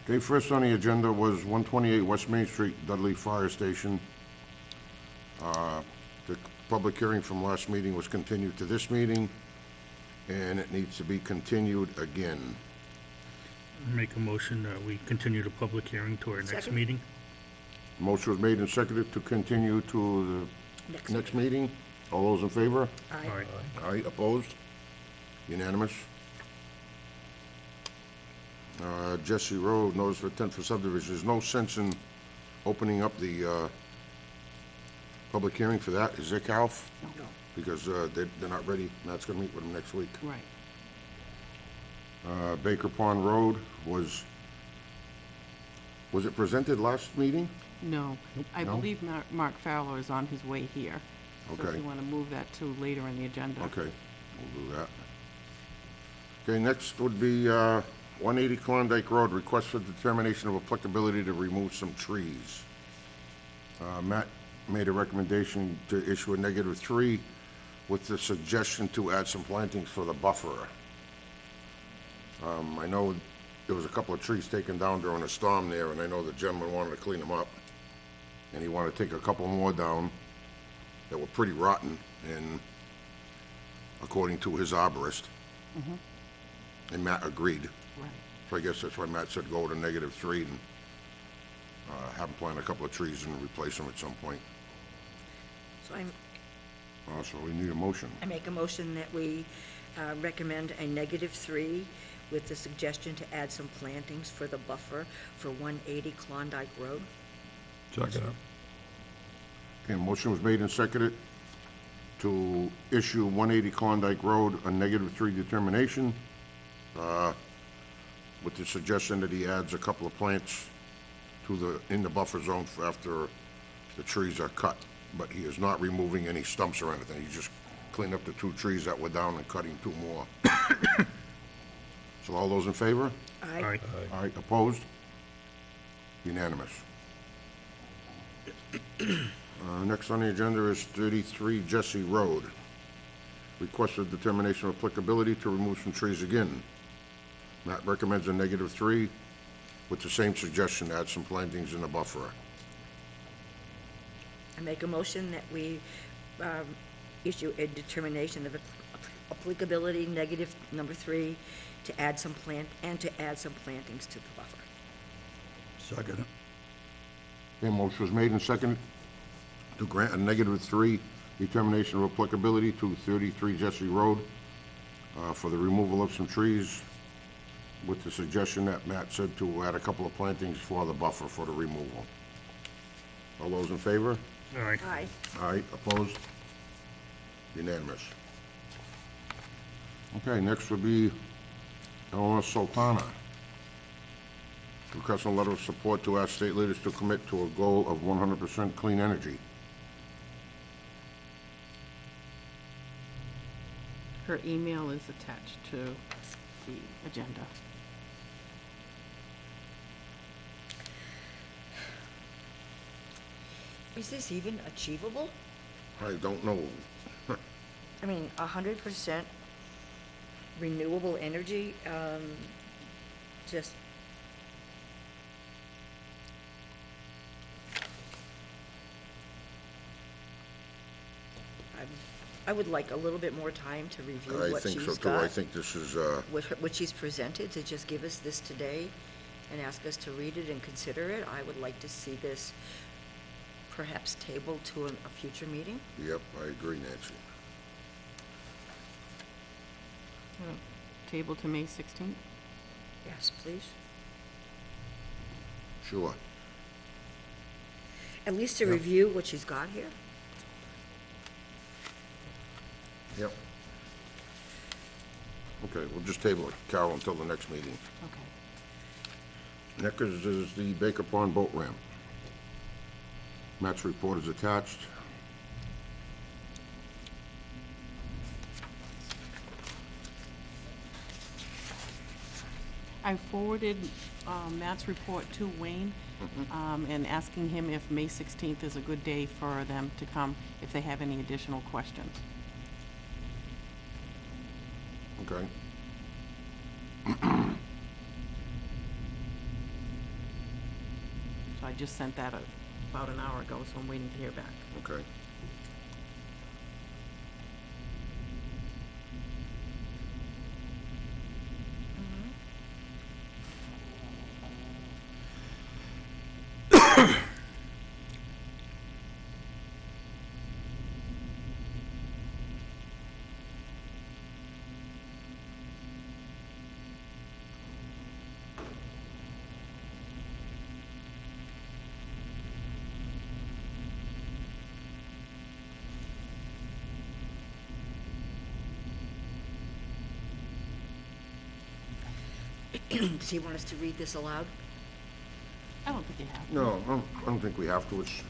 Okay, first on the agenda was 128 West Main Street, Dudley Fire Station. The public hearing from last meeting was continued to this meeting, and it needs to be continued again. Make a motion that we continue the public hearing to our next Second. meeting. Motion was made and seconded to continue to the next meeting. All those in favor? Aye. All right. Aye, opposed? Unanimous. Jesse Road, notice for 10 for subdivision. There's no sense in opening up the public hearing for that. Is it, Alf? No. Because they're not ready. Matt's gonna meet with them next week. Right. Baker Pond Road was it presented last meeting? No. I No? believe Mark Fowler is on his way here. So if Okay. you want to move that to later in the agenda. Okay, we'll do that. Okay, next would be 180 Klondike Road, request for determination of applicability to remove some trees. Matt made a recommendation to issue a -3 with the suggestion to add some plantings for the buffer. I know there was a couple of trees taken down during a storm there, and I know the gentleman wanted to clean them up. And he wanted to take a couple more down that were pretty rotten, and according to his arborist. And Matt agreed. Right. So I guess that's why Matt said go to -3 and have him plant a couple of trees and replace them at some point. So So we need a motion. I make a motion that we recommend a -3 with the suggestion to add some plantings for the buffer for 180 Klondike Road. Second. Okay, motion was made and seconded to issue 180 Klondike Road a -3 determination with the suggestion that he adds a couple of plants in the buffer zone for after the trees are cut. But he is not removing any stumps or anything. He's just cleaned up the 2 trees that were down and cutting 2 more. So all those in favor? All right. Aye, opposed? Unanimous. Next on the agenda is 33 Jesse Road. Request of determination of applicability to remove some trees again. Matt recommends a -3 with the same suggestion to add some plantings in the buffer. I make a motion that we issue a determination of applicability -3 to add some plantings to the buffer. Second. Okay, motion was made and seconded to grant a -3 determination of applicability to 33 Jesse Road for the removal of some trees with the suggestion that Matt said to add a couple of plantings for the buffer for the removal. All those in favor? All right. Aye. Aye, opposed? Unanimous. Okay, next would be Eleanor Sultana. Requesting a letter of support to ask state leaders to commit to a goal of 100% clean energy. Her email is attached to the agenda. Is this even achievable? I don't know. I mean, 100% renewable energy, just... I would like a little bit more time to review I what think she's so too. I got. think this is, What she's presented, to just give us this today and ask us to read it and consider it. I would like to see this perhaps tabled to a future meeting. yep, I agree, Nancy. Table to May 16th. Yes, please. Sure. At least to review what she's got here. Yep. Okay, we'll just table it, Carol, until the next meeting. Okay. Next is the Baker Pond Boat Ramp. Matt's report is attached. I forwarded Matt's report to Wayne and asking him if May 16th is a good day for them to come if they have any additional questions. Okay. I just sent that about an hour ago, so I'm waiting to hear back. Okay. Does he want us to read this aloud? I don't think you have to. No, I don't think we have to. It's,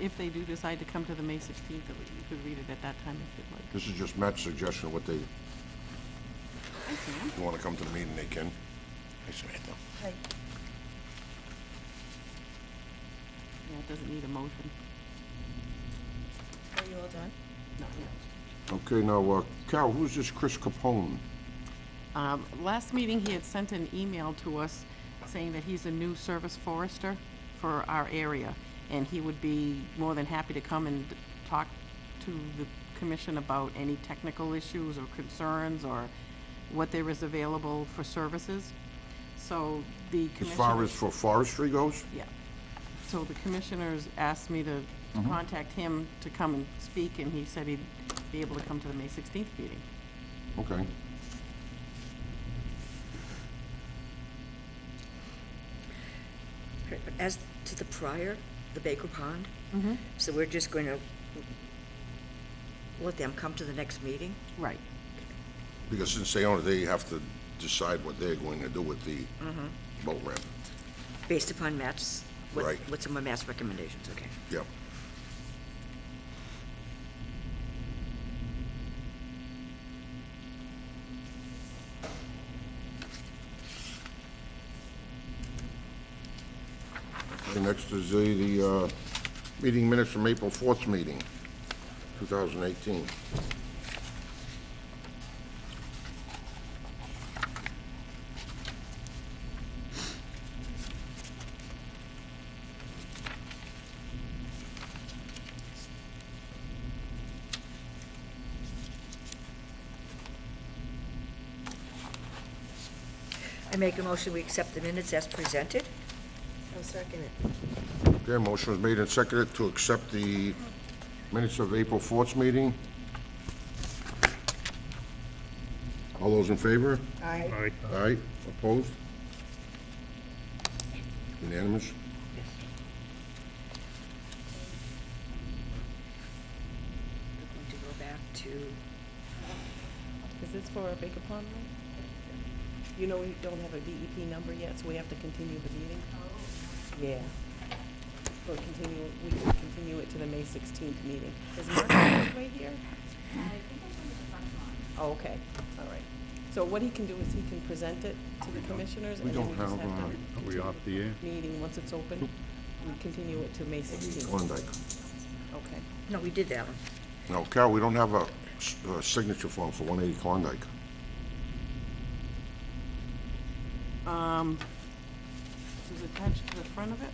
If they do decide to come to the May 16th, you could read it at that time if you'd like. this is just Matt's suggestion of what they, I see 'em. if you wanna come to the meeting, they can. Hey, Samantha. Hi. Yeah, it doesn't need a motion. Are you all done? Not yet. Okay, now, Carol, who's this Chris Capone? Last meeting, he had sent an email to us saying that he's a new service forester for our area, and he would be more than happy to come and talk to the commission about any technical issues or concerns or what there is available for services. So the As commissioners... far as for forestry goes? Yeah. So the commissioners asked me to contact him to come and speak, and he said he'd be able to come to the May 16th meeting. Okay. But as to the prior, the Baker Pond, Mm-hmm. so we're just going to let them come to the next meeting? Right. Because since they own it, they have to decide what they're going to do with the boat ramp. Based upon Matt's, Right. what some of Matt's recommendations, okay. Yep. Okay, next is the meeting minutes from April 4th meeting, 2018. I make a motion, we accept the minutes as presented. I'll second it. Okay, motion was made and seconded to accept the minutes of April 4th meeting. All those in favor? Aye. Aye. Aye, opposed? Unanimous? We're going to go back to, Is this for a Baker Pond Road? You know, we don't have a DEP number yet, so we have to continue the meeting? Yeah. We'll continue, we can continue it to the May 16th meeting. Is Mark right here? Oh, okay, all right. So what he can do is he can present it to the commissioners, We and then don't we just have, have to Are we continue off the air? the meeting, once it's open, we continue it to May 16th. Klondike. Okay. no, we did that one. No, Carol, we don't have a signature form for 180 Klondike. Is it attached to the front of it?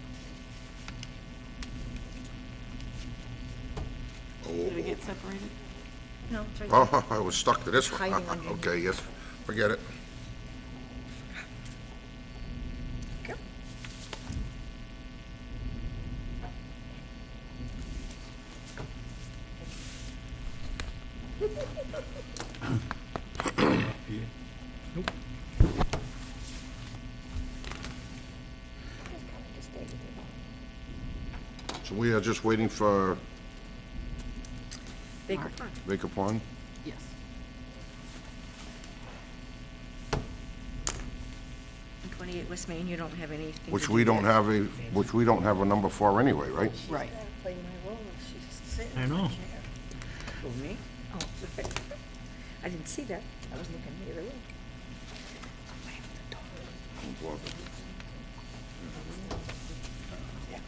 Did it get separated? No, it's right there. Oh, I was stuck to this one. Hiding underneath. Okay, yes, forget it. Okay. So we are just waiting for Baker Mark. Pond. Baker Pond? Yes. And 28 West Main, you don't have anything to Which do we with don't that? which we don't have a number for anyway, right? Right. Play my role, she's sitting I know. Who, me? Oh, okay. I didn't see that. I was looking the other way. I have the dog. Yeah.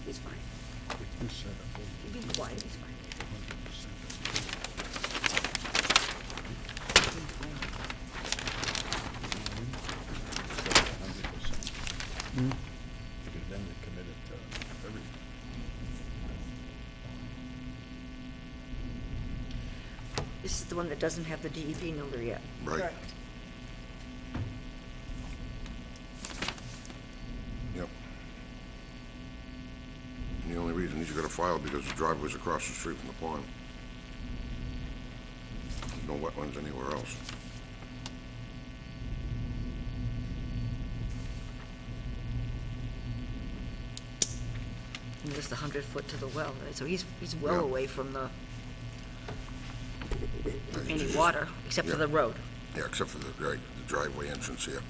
He's fine. You be quiet, he's fine. This is the one that doesn't have the DEP number yet. Right. Correct. Yep. And the only reason he's got to file because the driveway's across the street from the pond. There's no wetlands anywhere else. And there's the 100-foot to the well, right? So he's well Yeah. away from the, any water, except for the road. Yeah, except for the driveway entrance here.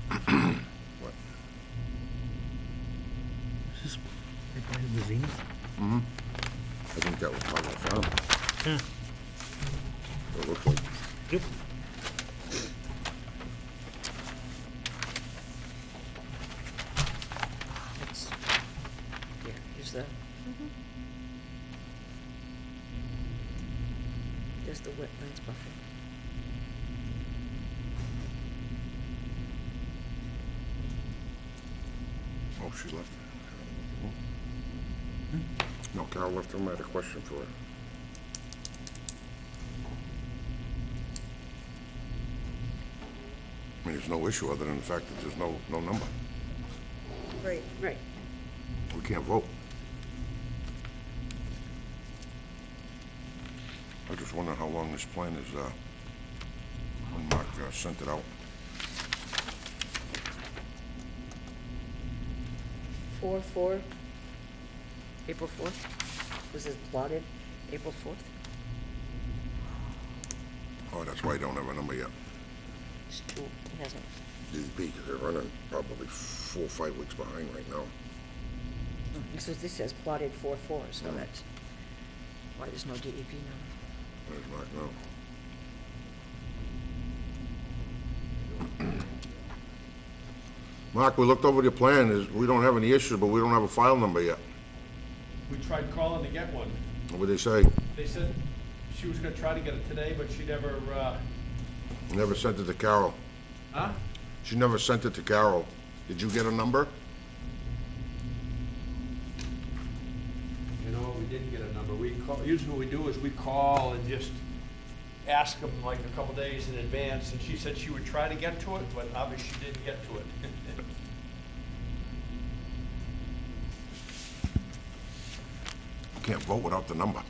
What? Is this right by the Zenith? I think that was part of the farm. Yeah. It looks like. Yep. That's, here, here's the. There's the wetlands buffer. Oh, she left. No, Carol left him. I had a question for her. I mean, there's no issue other than the fact that there's no number. Right. Right. We can't vote. I just wonder how long this plan is, when Mark sent it out. 4/4, April 4th. Was it plotted April 4th? Oh, that's why I don't have a number yet. It's too, it hasn't. DEP, because they're running probably 4 or 5 weeks behind right now. So this says plotted 4/4, so that's why there's no DEP number. Where's Mark now? Mark, we looked over your plan, we don't have any issues, but we don't have a file number yet. We tried calling to get one. What did they say? They said she was gonna try to get it today, but she never, Never sent it to Carol. huh? She never sent it to Carol. Did you get a number? You know, we didn't get a number. Usually what we do is we call and just ask them like a couple days in advance, and she said she would try to get to it, but obviously she didn't get to it. You can't vote without the number.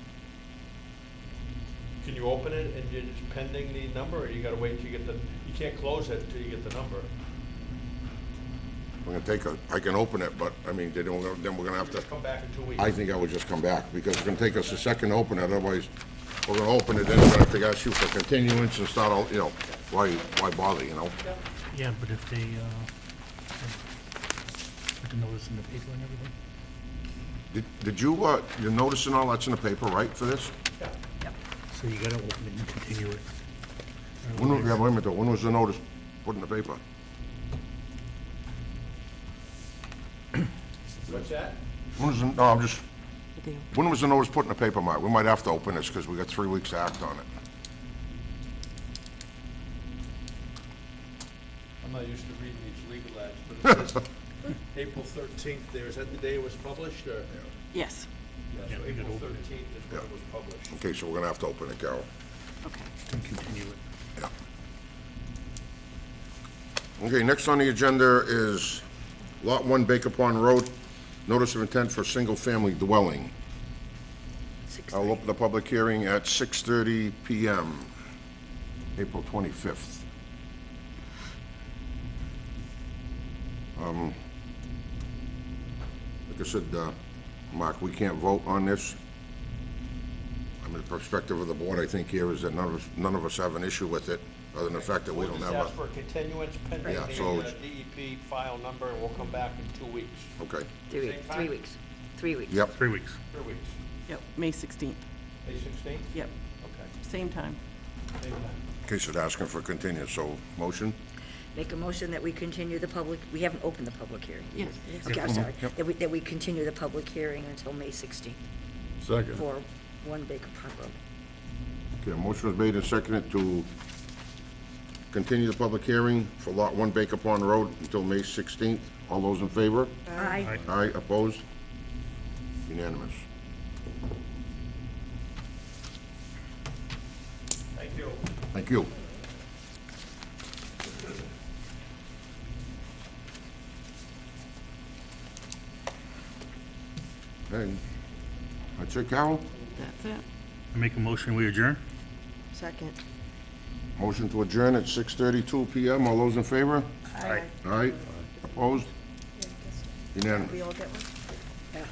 Can you open it and you're just pending the number, or you gotta wait till you get you can't close it until you get the number? We're gonna I can open it, but, I mean, then we're gonna have to, Just come back in 2 weeks. I think I would just come back, because it's gonna take us a second to open it, otherwise, we're gonna open it, then we're gonna have to ask you for continuance and start all, why bother, Yeah, but if they, put the notice in the paper and everything? Did you, your notice and all that's in the paper, right, for this? So you gotta open it and continue it. Wait a minute, though, when was the notice put in the paper? What's that? When was the notice put in the paper, Mark? We might have to open this, because we got 3 weeks to act on it. I'm not used to reading these legal ads, but it says April 13th there. Is that the day it was published, or? Yes, Yeah, Yeah, so we could April open 13th it. is when it was published. Okay, so we're gonna have to open it, Carol. okay. And continue it. Yeah. Okay, next on the agenda is Lot 1 Baker Pond Road, notice of intent for single-family dwelling. 6:30. I'll open the public hearing at 6:30 PM, April 25th. Like I said, Mark, we can't vote on this. I mean, the perspective of the board, I think, here is that none of us have an issue with it, other than the fact that we We'll don't just have ask for a continuance pending Yeah, the so- DEP file number, and we'll come back in 2 weeks. Okay, 3 Same time? 3 weeks. 3 weeks. yep, 3 weeks. 3 weeks. Yep, May 16th. May 16th? Yep, Okay. same time. Same time. in case they're asking for continuance, so, motion? Make a motion that we continue the public, we haven't opened the public hearing. Yes. Okay, I'm Mhm, sorry. yep. That we continue the public hearing until May 16th Second. for 1 Baker Pond Road. Okay, a motion was made and seconded to continue the public hearing for Lot 1 Baker Pond Road until May 16th. All those in favor? Aye. Aye, opposed? Unanimous. you. Thank you. Okay. That's it, Carol? That's it. I make a motion, we adjourn? Second. Motion to adjourn at 6:32 PM. All those in favor? Aye. Aye. Opposed? Unanimous. We all get one? Yeah.